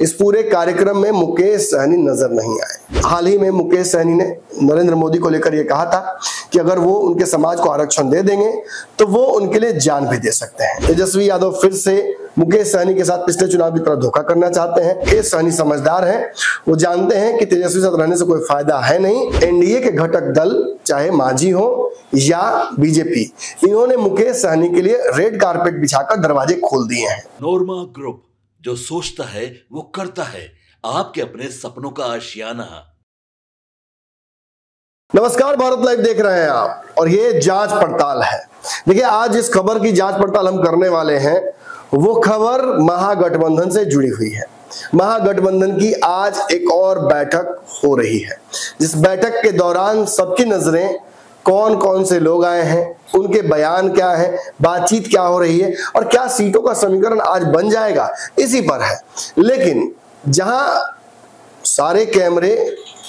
इस पूरे कार्यक्रम में मुकेश सहनी नजर नहीं आए। हाल ही में मुकेश सहनी ने नरेंद्र मोदी को लेकर यह कहा था कि अगर वो उनके समाज को आरक्षण दे देंगे तो वो उनके लिए जान भी दे सकते हैं। तेजस्वी यादव फिर से मुकेश सहनी के साथ पिछले चुनाव की तरह धोखा करना चाहते हैं। मुकेश सहनी समझदार हैं, वो जानते हैं कि तेजस्वी साथ रहने से कोई फायदा है नहीं। एनडीए के घटक दल चाहे मांझी हो या बीजेपी, इन्होंने मुकेश सहनी के लिए रेड कारपेट बिछाकर दरवाजे खोल दिए हैं। नोरमा ग्रुप, जो सोचता है वो करता है, आपके अपने सपनों का आशियाना। नमस्कार, भारत लाइव देख रहे हैं आप और ये जांच पड़ताल है। देखिए, आज इस खबर की जांच पड़ताल हम करने वाले हैं। वो खबर महागठबंधन से जुड़ी हुई है। महागठबंधन की आज एक और बैठक हो रही है, जिस बैठक के दौरान सबकी नजरें कौन कौन से लोग आए हैं, उनके बयान क्या है, बातचीत क्या हो रही है और क्या सीटों का समीकरण आज बन जाएगा, इसी पर है। लेकिन जहां सारे कैमरे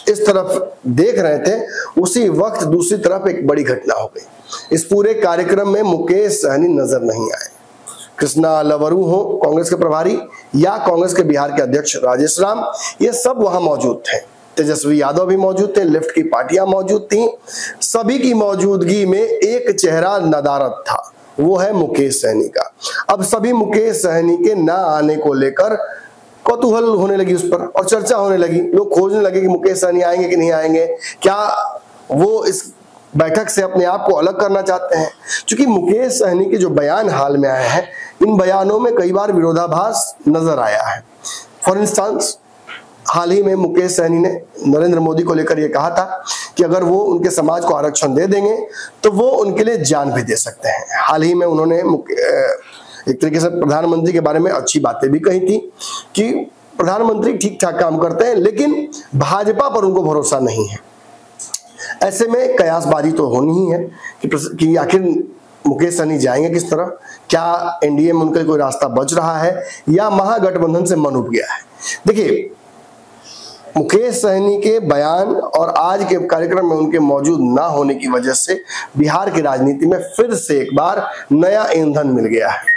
इस तरफ देख रहे थे, उसी वक्त दूसरी तरफ एक बड़ी घटना हो गई। इस पूरे कार्यक्रम में मुकेश सहनी नजर नहीं आए। कृष्णा लवरू हो कांग्रेस के प्रभारी या कांग्रेस के बिहार के अध्यक्ष राजेश राम, ये सब वहां मौजूद थे। तेजस्वी यादव भी मौजूद थे, लेफ्ट की पार्टियां मौजूद थी। सभी की मौजूदगी में एक चेहरा नदारद था, वो है मुकेश सहनी का। अब सभी मुकेश सहनी के ना आने को लेकर कौतूहल होने लगी, उस पर और चर्चा होने लगी। लोग खोजने लगे कि मुकेश सहनी आएंगे कि नहीं आएंगे, क्या वो इस बैठक से अपने आप को अलग करना चाहते हैं। क्योंकि मुकेश सहनी के जो बयान हाल में आए हैं, इन बयानों में कई बार विरोधाभास नजर आया है। फॉर इंस्टेंस, हाल ही में मुकेश सहनी ने नरेंद्र मोदी को लेकर यह कहा था कि अगर वो उनके समाज को आरक्षण दे देंगे तो वो उनके लिए जान भी दे सकते हैं। हाल ही में उन्होंने एक तरीके से प्रधानमंत्री के बारे में अच्छी बातें भी कही थी कि प्रधानमंत्री ठीक ठाक काम करते हैं, लेकिन भाजपा पर उनको भरोसा नहीं है। ऐसे में कयासबाजी तो होनी ही है कि आखिर मुकेश सहनी जाएंगे किस तरह, क्या एनडीए में उनके लिए कोई रास्ता बच रहा है या महागठबंधन से मन उठ गया है। देखिए, मुकेश सहनी के बयान और आज के कार्यक्रम में उनके मौजूद ना होने की वजह से बिहार की राजनीति में फिर से एक बार नया ईंधन मिल गया है।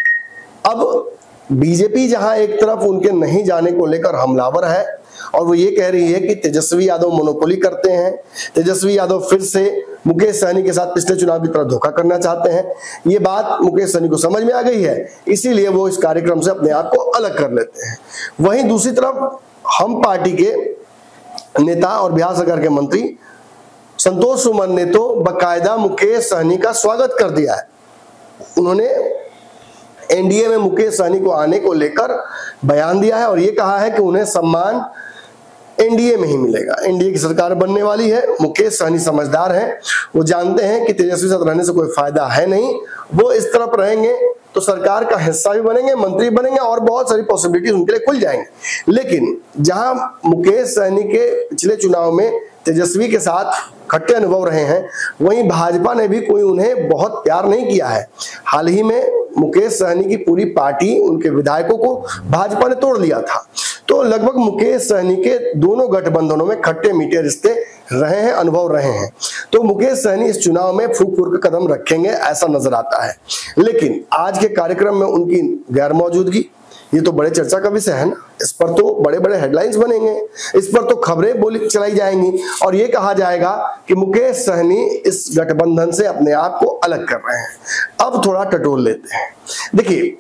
अब बीजेपी जहां एक तरफ उनके नहीं जाने को लेकर हमलावर है और वो ये कह रही है कि तेजस्वी यादव मोनोपोली करते हैं, तेजस्वी यादव फिर से मुकेश सहनी के साथ पिछले चुनाव की तरह धोखा करना चाहते हैं। ये बात मुकेश सहनी को समझ में आ गई है, इसीलिए वो इस कार्यक्रम से अपने आप को अलग कर लेते हैं। वहीं दूसरी तरफ हम पार्टी के नेता और बिहार सरकार के मंत्री संतोष सुमन ने तो बकायदा मुकेश सहनी का स्वागत कर दिया है। उन्होंने एनडीए में मुकेश सहनी को आने को लेकर बयान दिया है और यह कहा है कि उन्हें सम्मान एनडीए में ही मिलेगा। एनडीए की सरकार बनने वाली है। मुकेश सहनी समझदार हैं, वो जानते हैं कि तेजस्वी साथ रहने से कोई फायदा है नहीं। वो इस तरफ रहेंगे तो सरकार का हिस्सा भी बनेंगे, मंत्री बनेंगे और बहुत सारी पॉसिबिलिटीज उनके लिए खुल जाएंगे। लेकिन जहां मुकेश सहनी के पिछले चुनाव में तेजस्वी के साथ खट्टे अनुभव रहे हैं, वहीं भाजपा ने भी कोई उन्हें बहुत प्यार नहीं किया है। हाल ही में मुकेश सहनी की पूरी पार्टी, उनके विधायकों को भाजपा ने तोड़ लिया था। तो लगभग मुकेश सहनी के दोनों गठबंधनों में खट्टे मीठे रिश्ते रहे हैं, अनुभव रहे हैं। तो मुकेश सहनी इस चुनाव में फूक फूक के कदम रखेंगे ऐसा नजर आता है। लेकिन आज के कार्यक्रम में उनकी गैर मौजूदगी, ये तो बड़े चर्चा का विषय है ना। इस पर तो बड़े बड़े हेडलाइंस बनेंगे, इस पर तो खबरें बोली चलाई जाएंगी और ये कहा जाएगा कि मुकेश सहनी इस गठबंधन से अपने आप को अलग कर रहे हैं। अब थोड़ा टटोल लेते हैं। देखिए,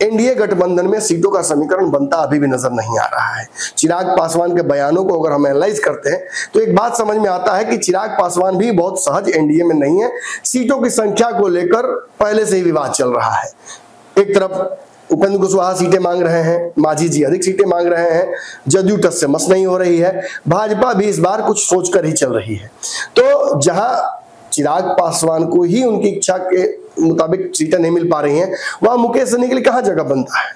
एनडीए गठबंधन में सीटों का समीकरण बनता अभी भी नजर नहीं आ रहा है। चिराग पासवान के बयानों को अगर हम एनालाइज करते हैं तो एक बात समझ में आता है कि चिराग पासवान भी बहुत सहज एनडीए में नहीं है। सीटों की संख्या को लेकर पहले से ही विवाद चल रहा है। एक तरफ उपेंद्र कुशवाहा सीटें मांग रहे हैं, मांझी जी अधिक सीटें मांग रहे हैं, जदयू टस से मस नहीं हो रही है, भाजपा भी इस बार कुछ सोचकर ही चल रही है। तो जहां चिराग पासवान को ही उनकी इच्छा के मुताबिक सीटें नहीं मिल पा रही हैं, वहां मुकेश सहनी के लिए कहां जगह बनता है।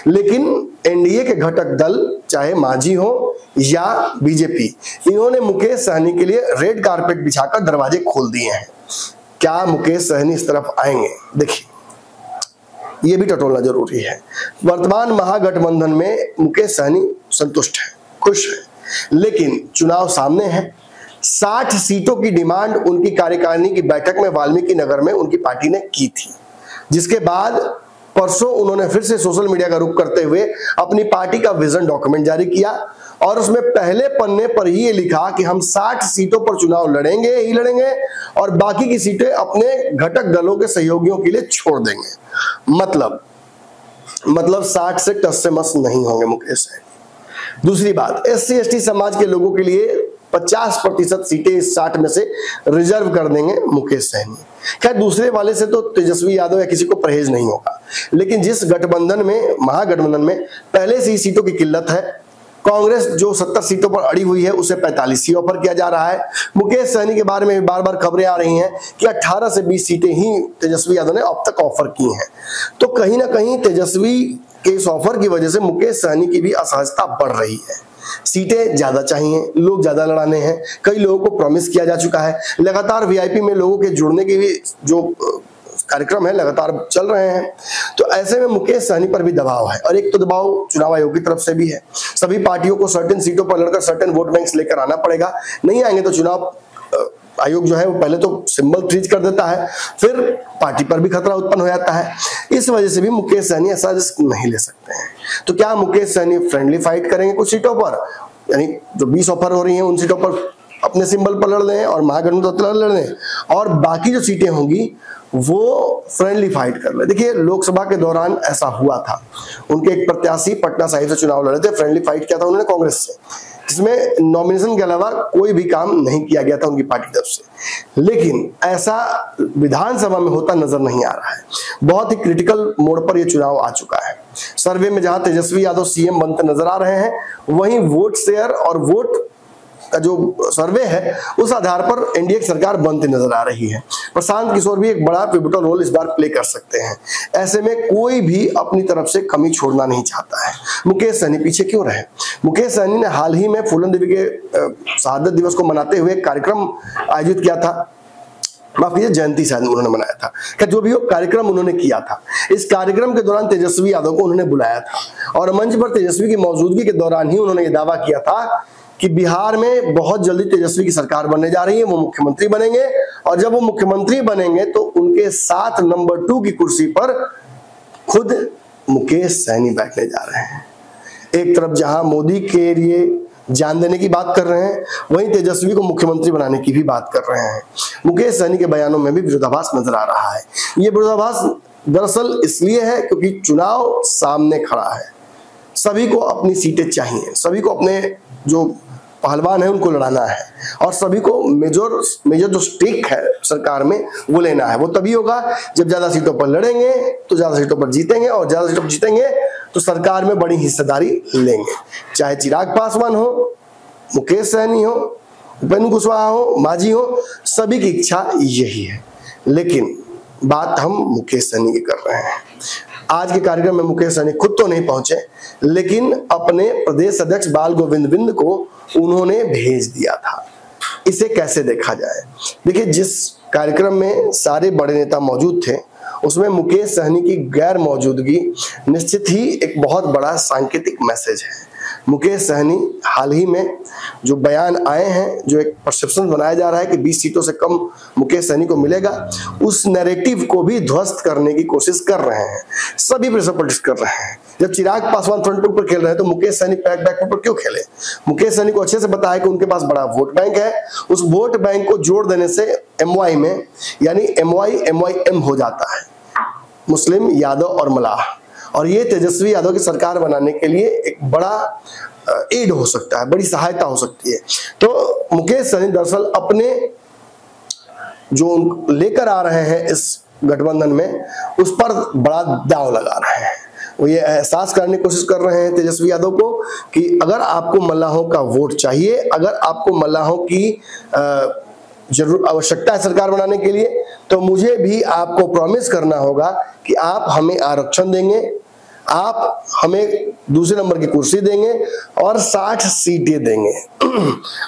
लेकिन एनडीए के घटक दल चाहे मांझी हो या बीजेपी, इन्होंने मुकेश सहनी के लिए रेड कारपेट बिछाकर दरवाजे खोल दिए हैं। क्या मुकेश सहनी इस तरफ आएंगे? देखिए, ये भी टटोलना जरूरी है। वर्तमान महागठबंधन में मुकेश सहनी संतुष्ट है, खुश है, लेकिन चुनाव सामने है। 60 सीटों की डिमांड उनकी कार्यकारिणी की बैठक में वाल्मीकि नगर में उनकी पार्टी ने की थी, जिसके बाद परसों उन्होंने फिर से सोशल मीडिया का रुख करते हुए अपनी पार्टी का विजन डॉक्यूमेंट जारी किया और उसमें पहले पन्ने पर ही ये लिखा कि हम 60 सीटों पर चुनाव लड़ेंगे ही लड़ेंगे और बाकी की सीटें अपने घटक दलों के सहयोगियों के लिए छोड़ देंगे। मतलब 60 से टस से मस नहीं होंगे मुकेश सहनी। दूसरी बात, SC ST समाज के लोगों के लिए 50% सीटें इस 60 में से रिजर्व कर देंगे मुकेश सहनी। खैर दूसरे वाले से तो तेजस्वी यादव या किसी को परहेज नहीं होगा, लेकिन जिस गठबंधन में, महागठबंधन में पहले से ही सीटों की किल्लत है, कांग्रेस जो 70 सीटों पर अड़ी हुई है उसे 45 ही ऑफर किया जा रहा है। मुकेश सहनी के बारे में बार बार खबरें आ रही हैं कि 18 से 20 सीटें ही तेजस्वी यादव ने अब तक ऑफर की हैं। तो कहीं ना कहीं तेजस्वी के इस ऑफर की वजह से मुकेश सहनी की भी असहजता बढ़ रही है। सीटें ज्यादा चाहिए, लोग ज्यादा लड़ाने हैं, कई लोगों को प्रॉमिस किया जा चुका है, लगातार VIP में लोगों के जुड़ने के भी जो कार्यक्रम है लगातार चल रहे हैं। तो ऐसे में मुकेश सहनी पर भी दबाव है और एक तो दबाव चुनाव आयोग की तरफ से भी है। सभी पार्टियों को सर्टेन सीटों पर लड़कर सर्टेन वोट बैंक्स लेकर आना पड़ेगा, नहीं आएंगे तो चुनाव आयोग जो है वो पहले तो सिंबल फ्रीज कर देता है, फिर पार्टी पर भी खतरा उत्पन्न हो जाता है। इस वजह से भी मुकेश सहनी ऐसा रिस्क नहीं ले सकते हैं। तो क्या मुकेश सहनी फ्रेंडली फाइट करेंगे कुछ सीटों पर, यानी जो 20 ऑफर हो रही हैं उन सीटों पर अपने सिंबल पर लड़ लें और महागठबंधन लड़ लें, और बाकी जो सीटें होंगी वो फ्रेंडली फाइट कर ले। देखिए लोकसभा के दौरान ऐसा हुआ था, उनके एक प्रत्याशी पटना साहिब से चुनाव लड़े थे, फ्रेंडली फाइट किया था उन्होंने कांग्रेस से, जिसमें नॉमिनेशन के अलावा कोई भी काम नहीं किया गया था उनकी पार्टी तरफ से। लेकिन ऐसा विधानसभा में होता नजर नहीं आ रहा है। बहुत ही क्रिटिकल मोड़ पर यह चुनाव आ चुका है। सर्वे में जहां तेजस्वी यादव CM बनते नजर आ रहे हैं, वहीं वोट शेयर और वोट का जो सर्वे है उस आधार पर एनडीए की सरकार बनती नजर आ रही है। प्रशांत किशोर भी एक बड़ा पिवटल रोल इस बार प्ले कर सकते हैं। ऐसे में कोई भी अपनी तरफ से कमी छोड़ना नहीं चाहता है। मुकेश सहनी पीछे क्यों रहे? मुकेश सहनी ने हाल ही में फूलन देवी के शहादत दिवस को मनाते हुए कार्यक्रम आयोजित किया था, माफ कीजिए जयंती शायद उन्होंने मनाया था, क्या जो भी वो कार्यक्रम उन्होंने किया था, इस कार्यक्रम के दौरान तेजस्वी यादव को उन्होंने बुलाया था और मंच पर तेजस्वी की मौजूदगी के दौरान ही उन्होंने ये दावा किया था कि बिहार में बहुत जल्दी तेजस्वी की सरकार बनने जा रही है, वो मुख्यमंत्री बनेंगे और जब वो मुख्यमंत्री बनेंगे तो उनके साथ नंबर 2 की कुर्सी पर खुद मुकेश सहनी बैठने जा रहे हैं। एक तरफ जहां मोदी के लिए जान देने की बात कर रहे हैं, वहीं तेजस्वी को मुख्यमंत्री बनाने की भी बात कर रहे हैं। मुकेश सहनी के बयानों में भी विरोधाभास नजर आ रहा है। ये विरोधाभास दरअसल इसलिए है क्योंकि चुनाव सामने खड़ा है, सभी को अपनी सीटें चाहिए, सभी को अपने जो पहलवान है उनको लड़ाना है और सभी को मेजर जो स्टेक है सरकार में वो लेना है। वो तभी होगा जब ज्यादा सीटों पर लड़ेंगे तो ज्यादा सीटों पर जीतेंगे और ज्यादा सीटों पर जीतेंगे तो सरकार में बड़ी हिस्सेदारी लेंगे। चाहे चिराग पासवान हो, मुकेश सहनी हो, उपेंद्र कुशवाहा हो, मांझी हो, सभी की इच्छा यही है। लेकिन बात हम मुकेश सहनी की कर रहे हैं। आज के कार्यक्रम में मुकेश सहनी खुद तो नहीं पहुंचे, लेकिन अपने प्रदेश अध्यक्ष बाल गोविंद बिंद को उन्होंने भेज दिया था। इसे कैसे देखा जाए? देखिए जिस कार्यक्रम में सारे बड़े नेता मौजूद थे उसमें मुकेश सहनी की गैर मौजूदगी निश्चित ही एक बहुत बड़ा सांकेतिक मैसेज है। मुकेश सहनी हाल ही में जो बयान आए हैं, जो एक परसेप्शन बनाया जा रहा है कि 20 सीटों से कम मुकेश सहनी को मिलेगा, उस नैरेटिव को भी ध्वस्त करने की कोशिश कर रहे हैं। सभी प्रेशर पॉलिटिक्स कर रहे हैं। जब चिराग पासवान फ्रंट फुट पर खेल रहे हैं तो मुकेश सहनी बैक फुट पर क्यों खेले? मुकेश सहनी को अच्छे से पता है कि उनके पास बड़ा वोट बैंक है। उस वोट बैंक को जोड़ देने से MY में यानी MYM हो जाता है, मुस्लिम, यादव और मलाह, और ये तेजस्वी यादव की सरकार बनाने के लिए एक बड़ा एड हो सकता है, बड़ी सहायता हो सकती है। तो मुकेश सहनी दरअसल अपने जो लेकर आ रहे हैं इस गठबंधन में उस पर बड़ा दांव लगा रहे हैं। वो ये एहसास करने की कोशिश कर रहे हैं तेजस्वी यादव को कि अगर आपको मल्लाहों का वोट चाहिए, अगर आपको मल्लाहों की जरूर आवश्यकता है सरकार बनाने के लिए, तो मुझे भी आपको प्रॉमिस करना होगा कि आप हमें आरक्षण देंगे, आप हमें दूसरे नंबर की कुर्सी देंगे और 60 सीटें देंगे।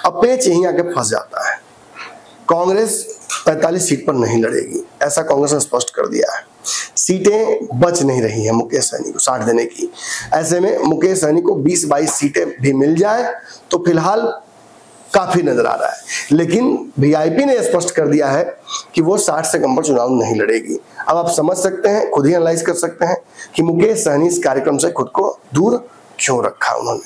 अब पेच यहीं आके फंस जाता है। कांग्रेस 45 सीट पर नहीं लड़ेगी, ऐसा कांग्रेस ने स्पष्ट कर दिया है। सीटें बच नहीं रही हैं मुकेश सहनी को 60 देने की। ऐसे में मुकेश सहनी को 20-22 सीटें भी मिल जाए तो फिलहाल काफी नजर आ रहा है। लेकिन वीआईपी ने स्पष्ट कर दिया है कि वो 60 से कम पर चुनाव नहीं लड़ेगी। अब आप समझ सकते हैं, खुद ही एनालाइज कर सकते हैं कि मुकेश सहनी इस कार्यक्रम से खुद को दूर क्यों रखा उन्होंने।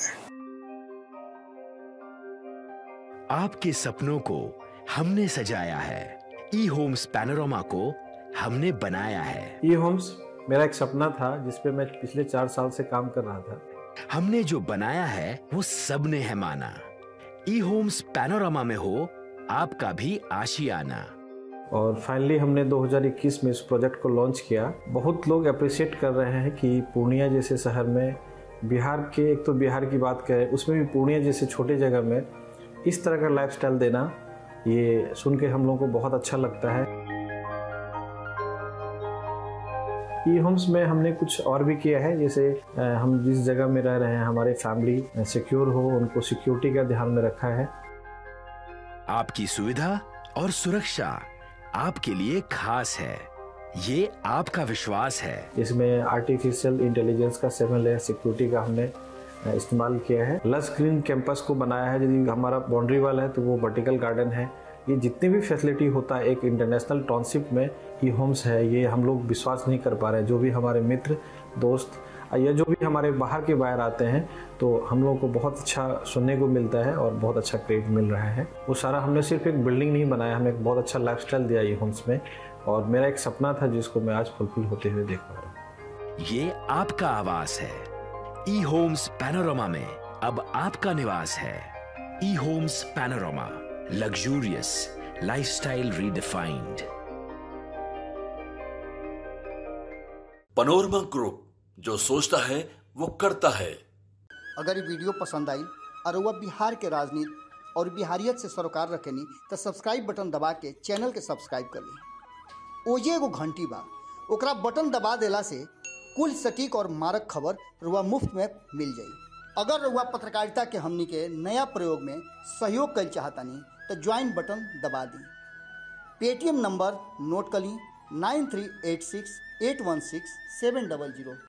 आपके सपनों को हमने सजाया है, ई होम्स पैनोरमा को हमने बनाया है। ई होम्स मेरा एक सपना था जिसपे मैं पिछले 4 साल से काम कर रहा था। हमने जो बनाया है वो सबने है माना। ई होम्स पैनोरमा में हो आपका भी आशियाना। और फाइनली हमने 2021 में इस प्रोजेक्ट को लॉन्च किया। बहुत लोग अप्रिशिएट कर रहे हैं कि पूर्णिया जैसे शहर में, बिहार के, एक तो बिहार की बात करें उसमें भी पूर्णिया जैसे छोटे जगह में इस तरह का लाइफस्टाइल देना, ये सुन के हम लोगों को बहुत अच्छा लगता है। ई होम्स में हमने कुछ और भी किया है, जैसे हम जिस जगह में रह रहे हैं हमारे फैमिली सिक्योर हो, उनको सिक्योरिटी का ध्यान में रखा है। आपकी सुविधा और सुरक्षा आपके लिए खास है, ये आपका विश्वास है। इसमें आर्टिफिशियल इंटेलिजेंस का 7 लेयर सिक्योरिटी का हमने इस्तेमाल किया है। लस ग्रीन कैंपस को बनाया है। यदि हमारा बाउंड्री वाल है तो वो वर्टिकल गार्डन है। ये जितनी भी फैसिलिटी होता है एक इंटरनेशनल टाउनशिप में ई होम्स है, ये हम लोग विश्वास नहीं कर पा रहे हैं। जो भी हमारे मित्र दोस्त या जो भी हमारे बाहर आते हैं तो हम लोगों को बहुत अच्छा सुनने को मिलता है और बहुत अच्छा क्रेडिट मिल रहा है। वो सारा हमने सिर्फ एक बिल्डिंग नहीं बनाया, हमें एक बहुत अच्छा लाइफस्टाइल दिया ई होम्स में, और मेरा एक सपना था जिसको मैं आज फुलफिल होते हुए देख पा रहा हूँ। ये आपका आवास है। ई होम्स पैनोरमा में अब आपका निवास है। E Homes Panorama, luxurious lifestyle redefined. Panorama group, जो सोचता है वो करता है। अगर ये वीडियो पसंद आई और वह बिहार के राजनीति और बिहारियत से सरोकार रखेनी तो सब्सक्राइब बटन दबा के चैनल के सब्सक्राइब कर ली। ओजे एगो घंटी बा, ओकरा बटन दबा देला से कुल सटीक और मारक खबर रुआ मुफ्त में मिल जाई। अगर रुआ पत्रकारिता के हमनी के नया प्रयोग में सहयोग कर चाहतानी तो ज्वाइन बटन दबा दी। पेटीएम नंबर नोट कर ली 9386816700।